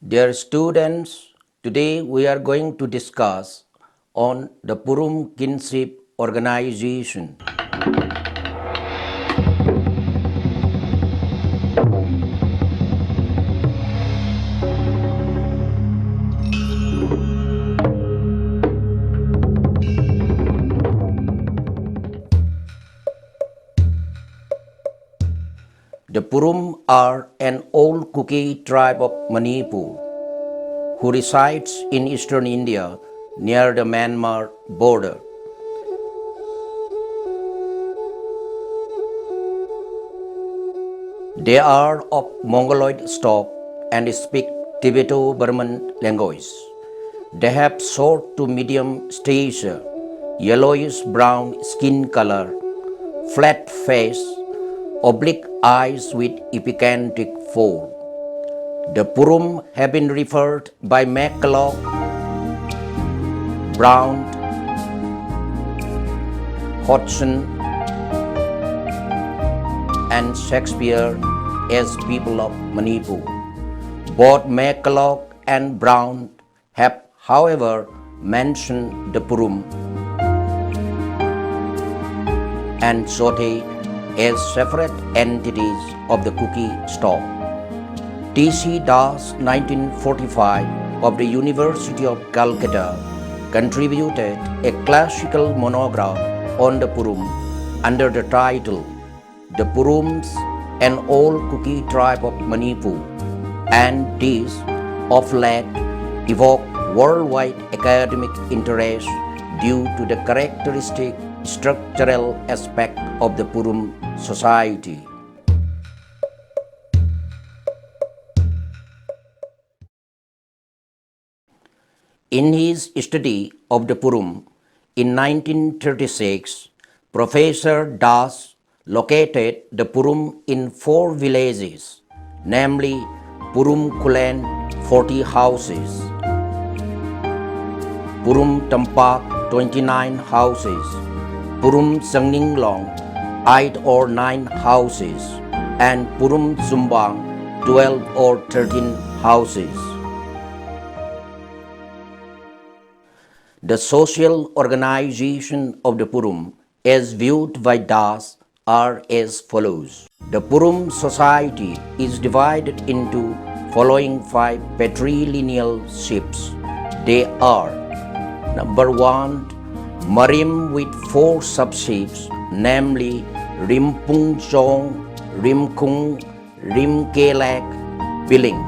Dear students, today we are going to discuss on the Purum kinship organization. The Purum are an old Kuki tribe of Manipur who resides in eastern India near the Myanmar border. They are of Mongoloid stock and speak Tibeto-Burman language. They have short to medium stature, yellowish brown skin color, flat face, oblique eyes with epicantic fold. The Purum have been referred by McCulloch, Brown, Hodgson, and Shakespeare as people of Manipur. Both McCulloch and Brown have, however, mentioned the Purum and Sote as separate entities of the Kuki stock. T.C. Das, 1945, of the University of Calcutta, contributed a classical monograph on the Purum under the title The Purums, an old Kuki tribe of Manipur, and this, of late, evoked worldwide academic interest due to the characteristic structural aspect of the Purum society. In his study of the Purum in 1936, Professor Das located the Purum in 4 villages, namely Purum Kulen, 40 houses, Purum Tampak, 29 houses, Purum Sangninglong, 8 or 9 houses, and Purum Zumbang, 12 or 13 houses. The social organization of the Purum, as viewed by Das, are as follows. The Purum society is divided into following 5 patrilineal ships. They are: number 1, Marim with 4 subships, namely Rimpung Chong, Rimkung, Rimkelak, Piling.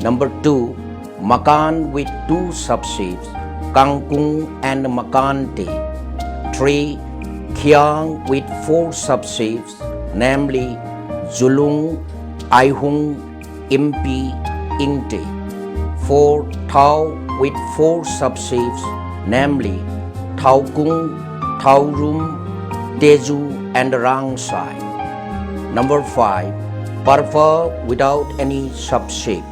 Number 2, Makan with 2 subships, Kangkung and Makante. 3, Kiang with 4 subships, namely Zulung, Aihung, Impi, Ingte. 4, Tau with 4 subships, namely Taukung, Taurum, Teju, and Rangsai. Number 5, Parva without any subship.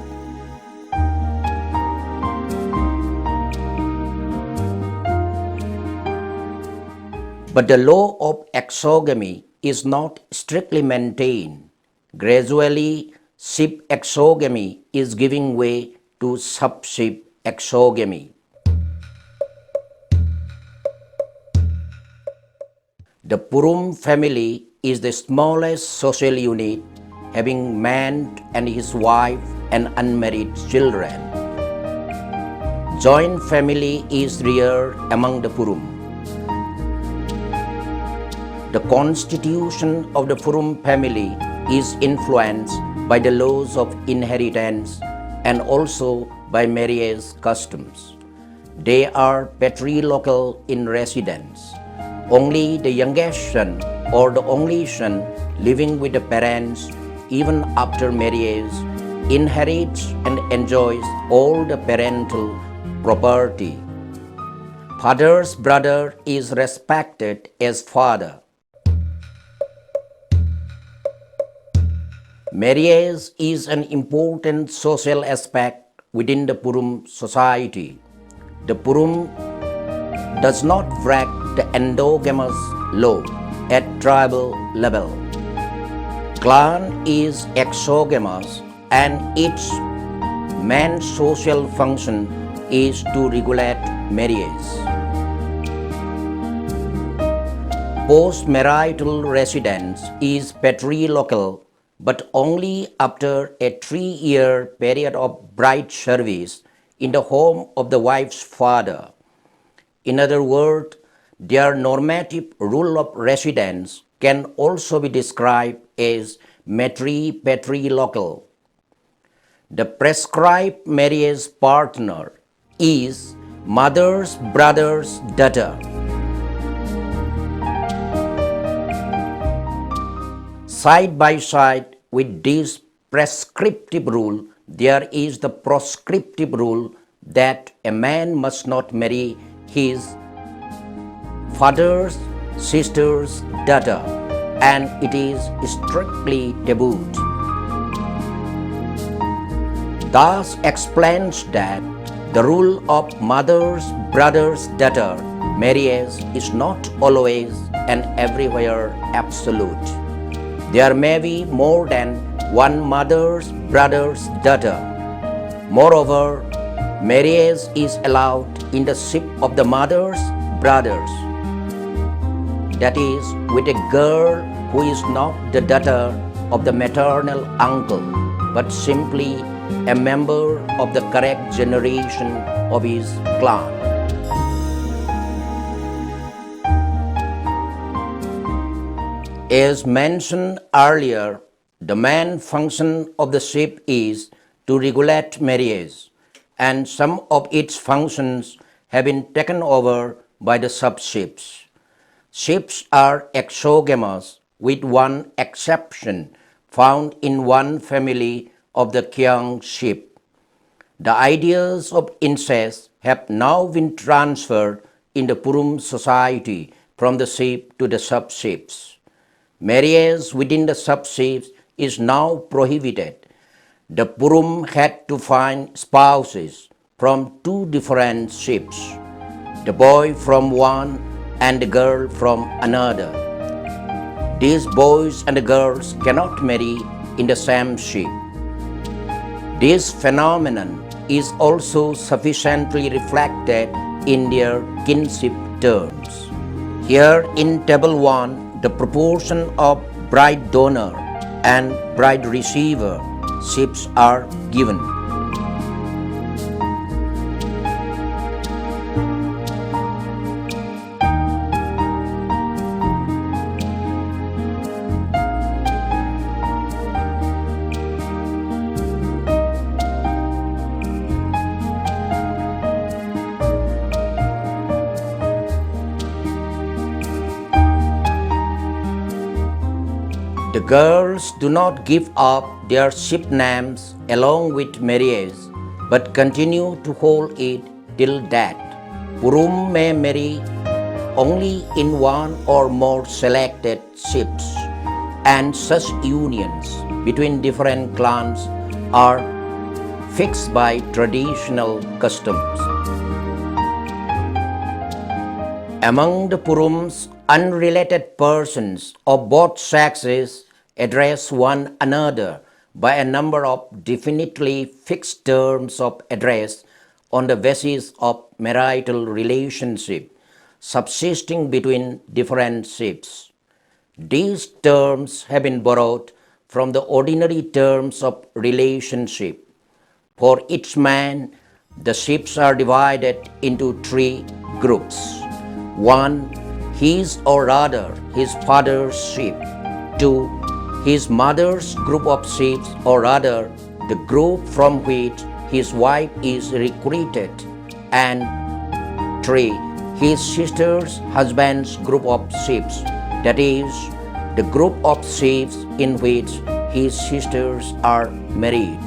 But the law of exogamy is not strictly maintained. Gradually, ship exogamy is giving way to subship exogamy. The Purum family is the smallest social unit, having man and his wife and unmarried children. Joint family is rare among the Purum. The constitution of the Purum family is influenced by the laws of inheritance and also by marriage customs. They are patrilocal in residence. Only the youngest son or the only son living with the parents even after marriage inherits and enjoys all the parental property. Father's brother is respected as father. Marriage is an important social aspect within the Purum society. The Purum does not break the endogamous law at tribal level. Clan is exogamous and each man's social function is to regulate marriage. Post-marital residence is patrilocal, but only after a 3-year period of bride service in the home of the wife's father. In other words, their normative rule of residence can also be described as matri-patrilocal. The prescribed marriage partner is mother's brother's daughter. Side by side with this prescriptive rule, there is the proscriptive rule that a man must not marry his father's sister's daughter, and it is strictly tabooed. Thus explains that the rule of mother's brother's daughter marriage is not always and everywhere absolute. There may be more than one mother's brother's daughter. Moreover, marriage is allowed in the ship of the mother's brothers, that is, with a girl who is not the daughter of the maternal uncle, but simply a member of the correct generation of his clan. As mentioned earlier, the main function of the ship is to regulate marriage, and some of its functions have been taken over by the subships. Ships are exogamous, with one exception found in one family of the Kyang ship. The ideas of incest have now been transferred in the Purum society from the ship to the subships. Marriage within the subships is now prohibited. The Purum had to find spouses from 2 different ships, the boy from one and the girl from another. These boys and the girls cannot marry in the same ship. This phenomenon is also sufficiently reflected in their kinship terms. Here in Table 1, the proportion of bride donor and bride receiver ships are given. The girls do not give up their ship names along with marriage, but continue to hold it till death. Purum may marry only in one or more selected ships, and such unions between different clans are fixed by traditional customs. Among the Purums, unrelated persons of both sexes address one another by a number of definitely fixed terms of address on the basis of marital relationship subsisting between different ships. These terms have been borrowed from the ordinary terms of relationship. For each man, the ships are divided into 3 groups. 1. His or rather his father's ship. 2. His mother's group of ships, or rather the group from which his wife is recruited. And 3. His sister's husband's group of ships, that is, the group of ships in which his sisters are married.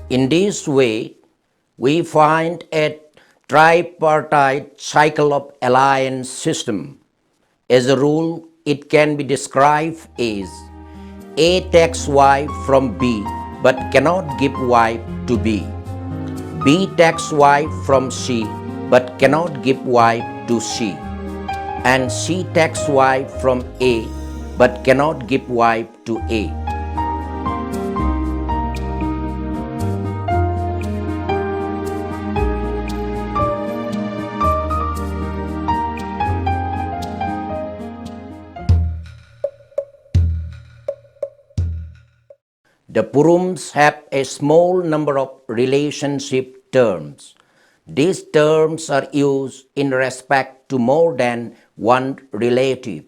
In this way, we find a tripartite cycle of alliance system. As a rule, it can be described as A takes wife from B but cannot give wife to B. B takes wife from C but cannot give wife to C. And C takes wife from A but cannot give wife to A. The Purums have a small number of relationship terms. These terms are used in respect to more than one relative.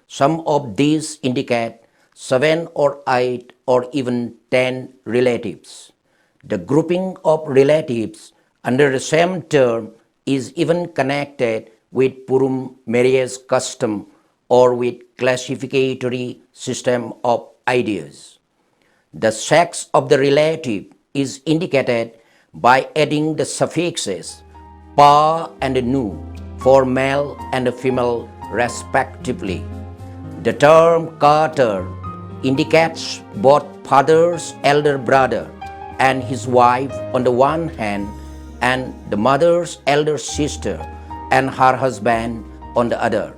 Some of these indicate 7 or 8 or even 10 relatives. The grouping of relatives under the same term is even connected with Purim marriage custom or with classificatory system of ideas. The sex of the relative is indicated by adding the suffixes pa and nu for male and female respectively. The term Carter indicates both father's elder brother and his wife on the one hand, and the mother's elder sister and her husband on the other.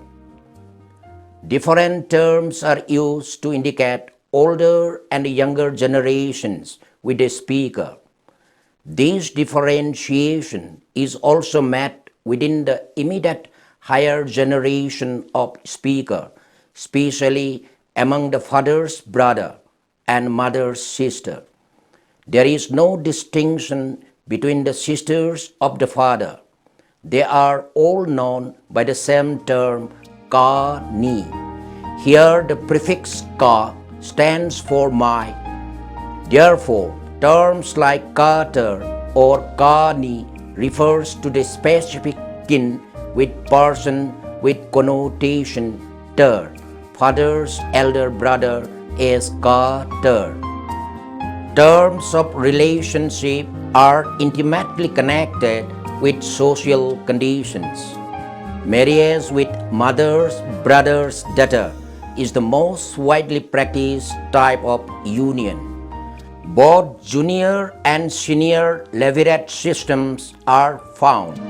Different terms are used to indicate older and younger generations with a speaker. This differentiation is also met within the immediate higher generation of speaker, especially among the father's brother and mother's sister. There is no distinction between the sisters of the father. They are all known by the same term, ka-ni. Here the prefix ka stands for my. Therefore, terms like Carter or ka-ni refers to the specific kin with person with connotation ter. Father's elder brother is ka-ter. Terms of relationship are intimately connected with social conditions. Marriage with mother's brother's daughter is the most widely practiced type of union. Both junior and senior levirate systems are found.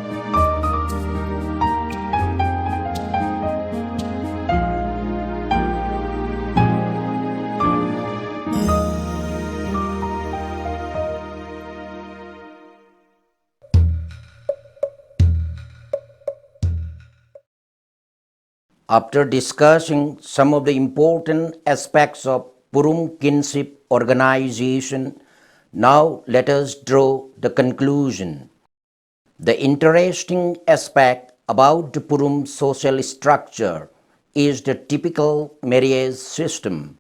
After discussing some of the important aspects of Purim kinship organization, now let us draw the conclusion. The interesting aspect about the Purim social structure is the typical marriage system.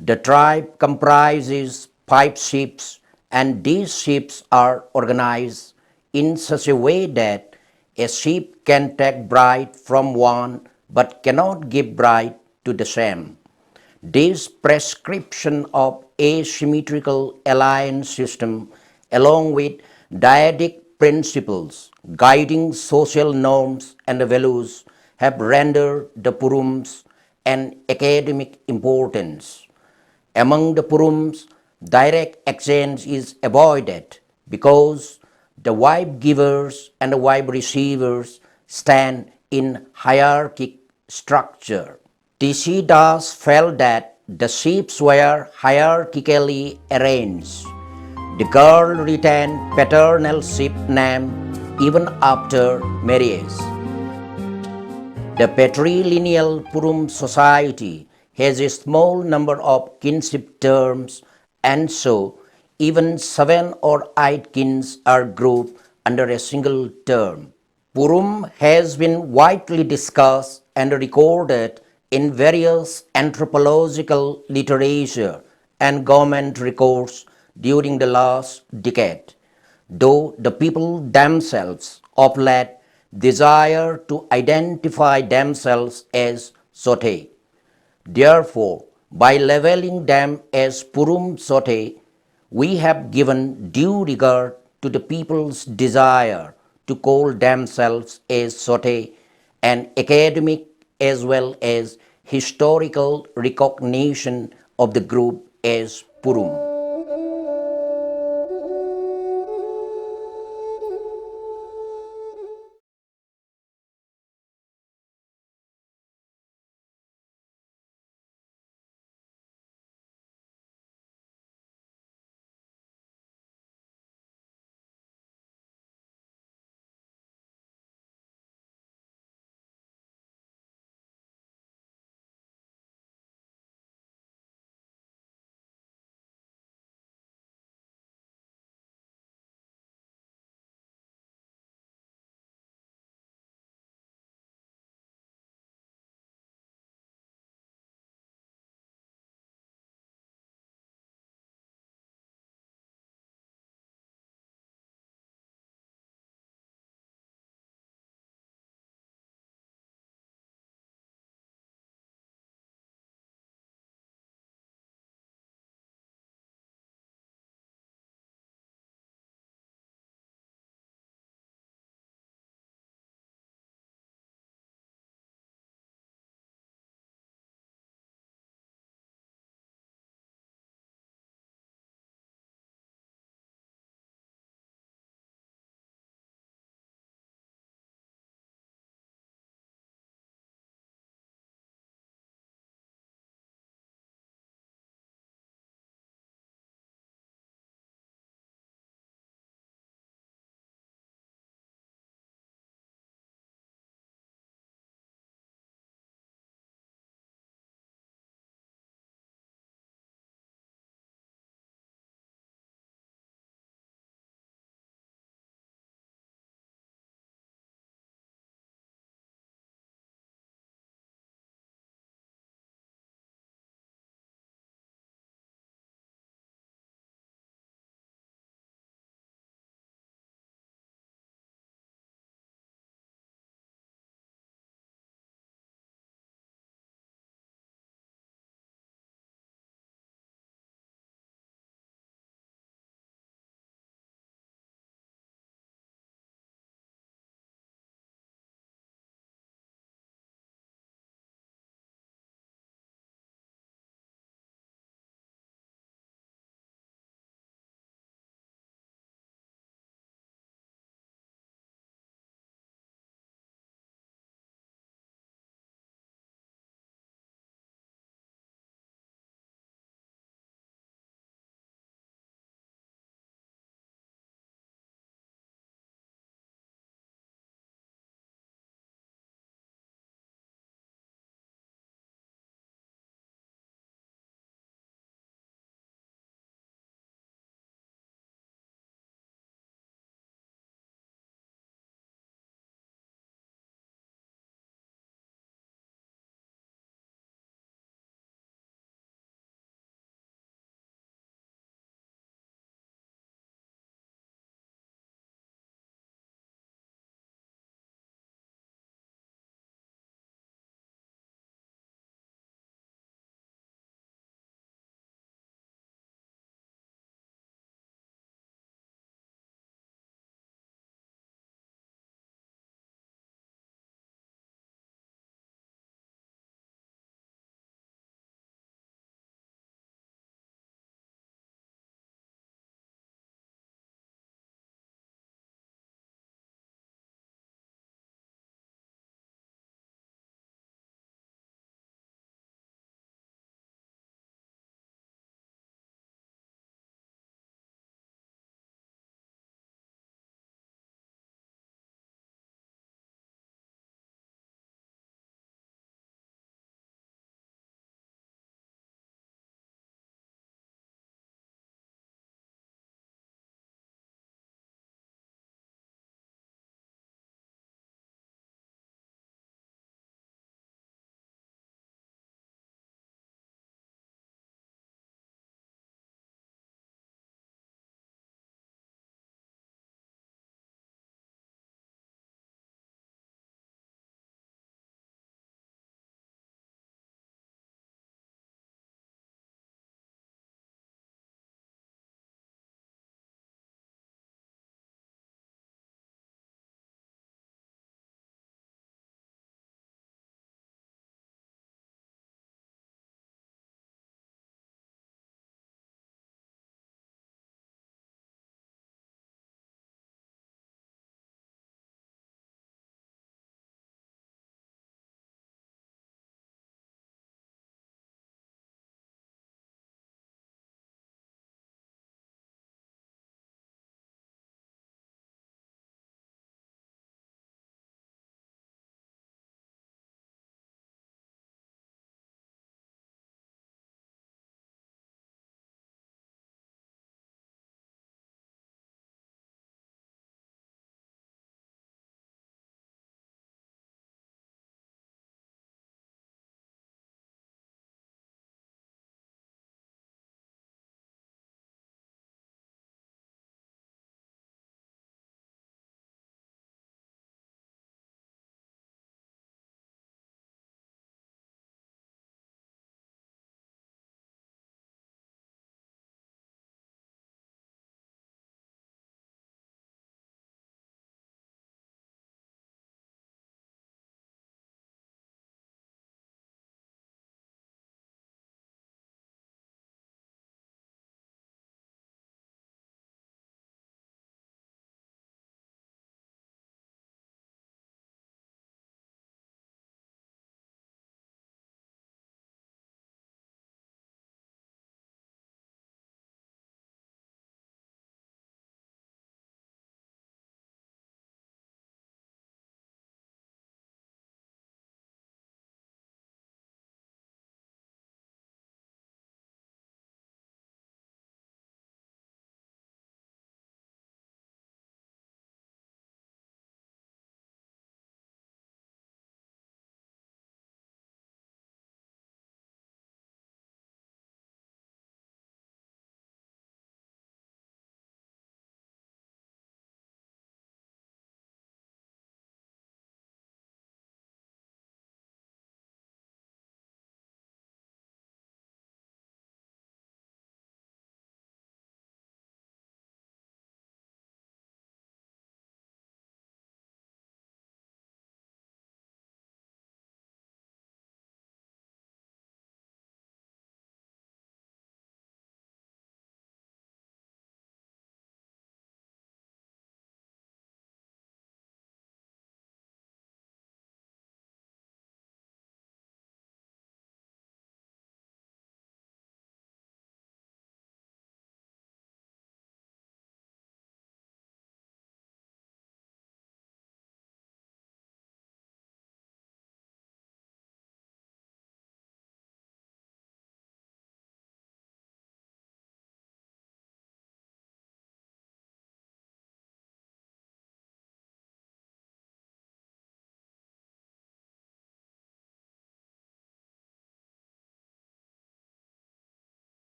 The tribe comprises 5 ships, and these ships are organized in such a way that a ship can take bride from one but cannot give bride to the same. This prescription of asymmetrical alliance system, along with dyadic principles guiding social norms and values, have rendered the Purums an academic importance. Among the Purums, direct exchange is avoided because the wife givers and the wife receivers stand in hierarchic structure. T.C. Das felt that the ships were hierarchically arranged. The girl retained paternal ship name even after marriage. The patrilineal Purim society has a small number of kinship terms, and so even 7 or 8 kins are grouped under a single term. Purim has been widely discussed and recorded in various anthropological literature and government records during the last decade, though the people themselves of late desire to identify themselves as Sote. Therefore, by labeling them as Purim Sote, we have given due regard to the people's desire to call themselves as Sote, an academic as well as historical recognition of the group as Purim.